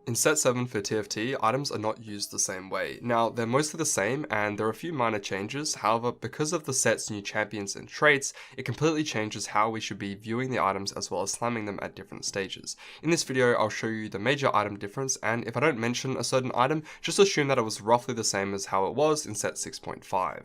In set 7 for TFT, items are not used the same way. Now, they're mostly the same and there are a few minor changes, however, because of the set's new champions and traits, it completely changes how we should be viewing the items as well as slamming them at different stages. In this video, I'll show you the major item difference, and if I don't mention a certain item, just assume that it was roughly the same as how it was in set 6.5.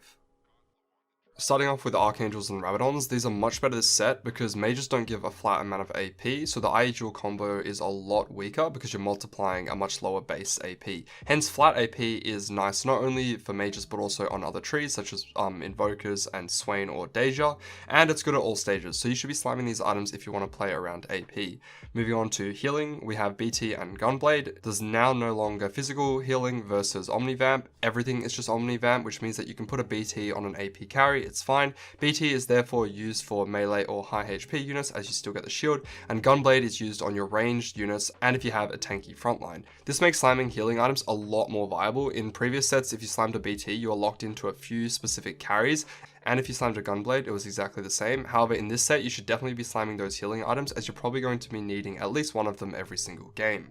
Starting off with Archangels and Rabadons, these are much better this set because mages don't give a flat amount of AP, so the IE dual combo is a lot weaker because you're multiplying a much lower base AP. Hence, flat AP is nice not only for mages but also on other trees such as Invokers and Swain or Deja, and it's good at all stages, so you should be slamming these items if you want to play around AP. Moving on to healing, we have BT and Gunblade. There's now no longer physical healing versus Omnivamp, everything is just Omnivamp, which means that you can put a BT on an AP carry, it's fine. BT is therefore used for melee or high HP units as you still get the shield, and Gunblade is used on your ranged units and if you have a tanky frontline. This makes slamming healing items a lot more viable. In previous sets, if you slammed a BT, you are locked into a few specific carries, and if you slammed a Gunblade, it was exactly the same. However, in this set, you should definitely be slamming those healing items as you're probably going to be needing at least one of them every single game.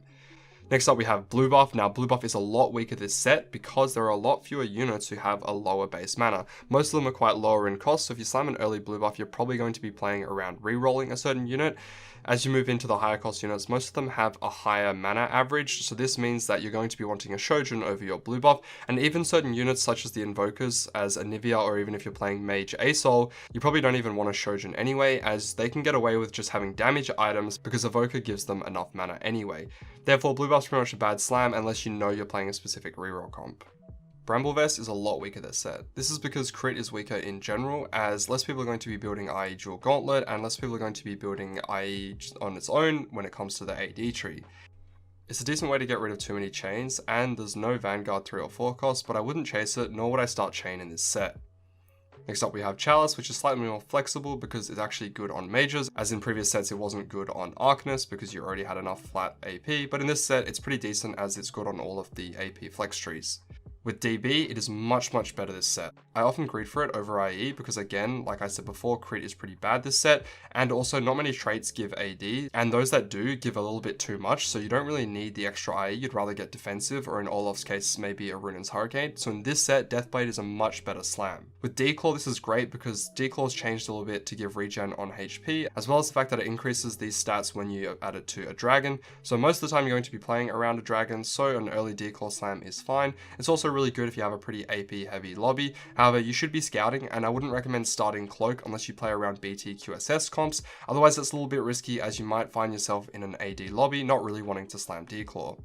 Next up we have Blue Buff. Now Blue Buff is a lot weaker this set because there are a lot fewer units who have a lower base mana. Most of them are quite lower in cost, so if you slam an early Blue Buff, you're probably going to be playing around rerolling a certain unit. As you move into the higher cost units, most of them have a higher mana average, so this means that you're going to be wanting a Shojin over your Blue Buff, and even certain units such as the Invokers as Anivia, or even if you're playing Mage ASOL, you probably don't even want a Shojin anyway, as they can get away with just having damage items because Evoker gives them enough mana anyway. Therefore, Blue Buff's pretty much a bad slam unless you know you're playing a specific reroll comp. Bramblevest is a lot weaker this set. This is because crit is weaker in general, as less people are going to be building IE dual gauntlet and less people are going to be building IE on its own when it comes to the AD tree. It's a decent way to get rid of too many chains, and there's no Vanguard 3 or 4 cost, but I wouldn't chase it, nor would I start chain in this set. Next up we have Chalice, which is slightly more flexible because it's actually good on mages, as in previous sets it wasn't good on Arcanists because you already had enough flat AP, but in this set it's pretty decent as it's good on all of the AP flex trees. With DB, it is much better this set. I often greed for it over IE because again, like I said before, crit is pretty bad this set, and also not many traits give AD, and those that do give a little bit too much, so you don't really need the extra IE, you'd rather get defensive, or in Olaf's case, maybe a Runaan's Hurricane. So in this set, Deathblade is a much better slam. With Declaw, this is great because Declaw's changed a little bit to give regen on HP, as well as the fact that it increases these stats when you add it to a dragon, so most of the time you're going to be playing around a dragon, so an early Declaw slam is fine. It's also really good if you have a pretty AP heavy lobby. However, you should be scouting, and I wouldn't recommend starting Cloak unless you play around BT QSS comps, otherwise it's a little bit risky as you might find yourself in an AD lobby not really wanting to slam Declaw.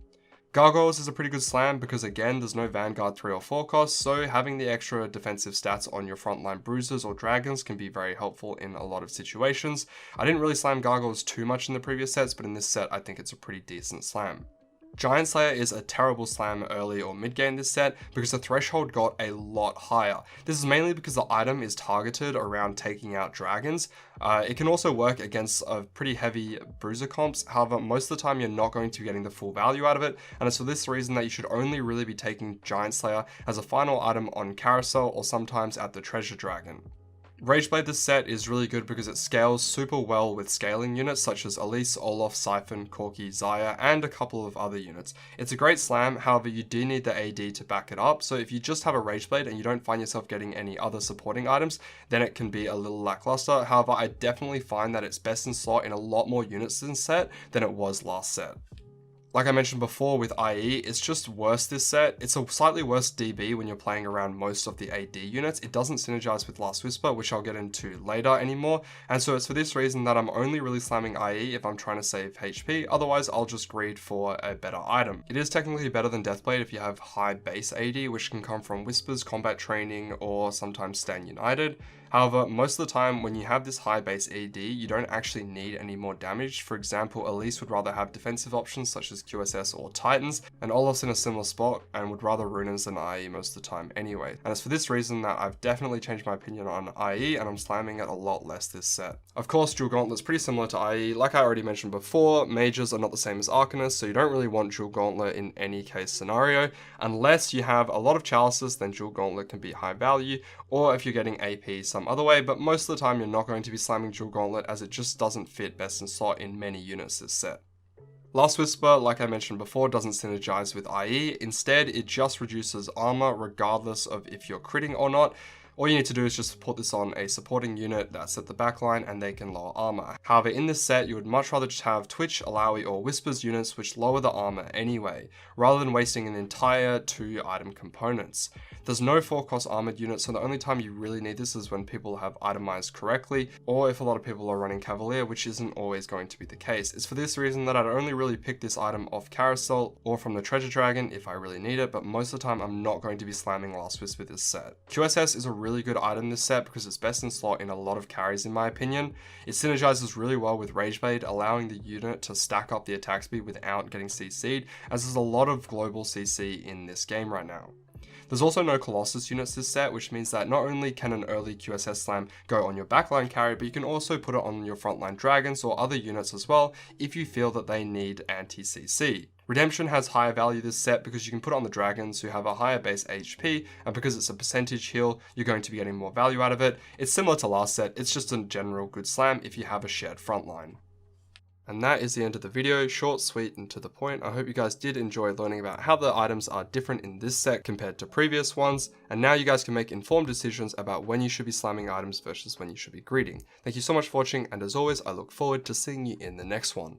Gargoyles is a pretty good slam because again, there's no Vanguard 3 or 4 cost, so having the extra defensive stats on your frontline bruisers or dragons can be very helpful in a lot of situations. I didn't really slam Gargoyles too much in the previous sets, but in this set I think it's a pretty decent slam. Giant Slayer is a terrible slam early or mid game this set because the threshold got a lot higher. This is mainly because the item is targeted around taking out dragons. It can also work against pretty heavy bruiser comps, however most of the time you're not going to be getting the full value out of it, and it's for this reason that you should only really be taking Giant Slayer as a final item on Carousel or sometimes at the Treasure Dragon. Rageblade this set is really good because it scales super well with scaling units such as Elise, Olaf, Siphon, Corki, Zaya, and a couple of other units. It's a great slam, however you do need the AD to back it up, so if you just have a Rageblade and you don't find yourself getting any other supporting items, then it can be a little lackluster. However, I definitely find that it's best in slot in a lot more units this set than it was last set. Like I mentioned before with IE, it's just worse this set. It's a slightly worse DB when you're playing around most of the AD units. It doesn't synergize with Last Whisper, which I'll get into later anymore. And so it's for this reason that I'm only really slamming IE if I'm trying to save HP. Otherwise, I'll just greed for a better item. It is technically better than Deathblade if you have high base AD, which can come from Whispers, combat training, or sometimes Stand United. However, most of the time when you have this high base AD, you don't actually need any more damage. For example, Elise would rather have defensive options such as QSS or Titans, and Olaf's in a similar spot and would rather Runaan's than IE most of the time anyway. And it's for this reason that I've definitely changed my opinion on IE and I'm slamming it a lot less this set. Of course, Dual Gauntlet's pretty similar to IE. Like I already mentioned before, mages are not the same as Arcanists, so you don't really want Dual Gauntlet in any case scenario. Unless you have a lot of Chalices, then Dual Gauntlet can be high value, or if you're getting AP some other way, but most of the time you're not going to be slamming Dual Gauntlet as it just doesn't fit best in slot in many units this set. Last Whisper, like I mentioned before, doesn't synergize with IE. Instead, it just reduces armor regardless of if you're critting or not. All you need to do is just put this on a supporting unit that's at the backline and they can lower armor. However, in this set, you would much rather just have Twitch, Alawi, or Whispers units which lower the armor anyway, rather than wasting an entire 2 item components. There's no 4-cost armored unit, so the only time you really need this is when people have itemized correctly, or if a lot of people are running Cavalier, which isn't always going to be the case. It's for this reason that I'd only really pick this item off Carousel or from the Treasure Dragon if I really need it, but most of the time I'm not going to be slamming Last Wisp with this set. QSS is a really good item this set because it's best in slot in a lot of carries in my opinion. It synergizes really well with Rageblade, allowing the unit to stack up the attack speed without getting CC'd, as there's a lot of global CC in this game right now. There's also no Colossus units this set, which means that not only can an early QSS slam go on your backline carry, but you can also put it on your frontline dragons or other units as well if you feel that they need anti-CC. Redemption has higher value this set because you can put it on the dragons who have a higher base HP, and because it's a percentage heal, you're going to be getting more value out of it. It's similar to last set, it's just a general good slam if you have a shared frontline. And that is the end of the video, short, sweet, and to the point. I hope you guys did enjoy learning about how the items are different in this set compared to previous ones, and now you guys can make informed decisions about when you should be slamming items versus when you should be greeting. Thank you so much for watching, and as always, I look forward to seeing you in the next one.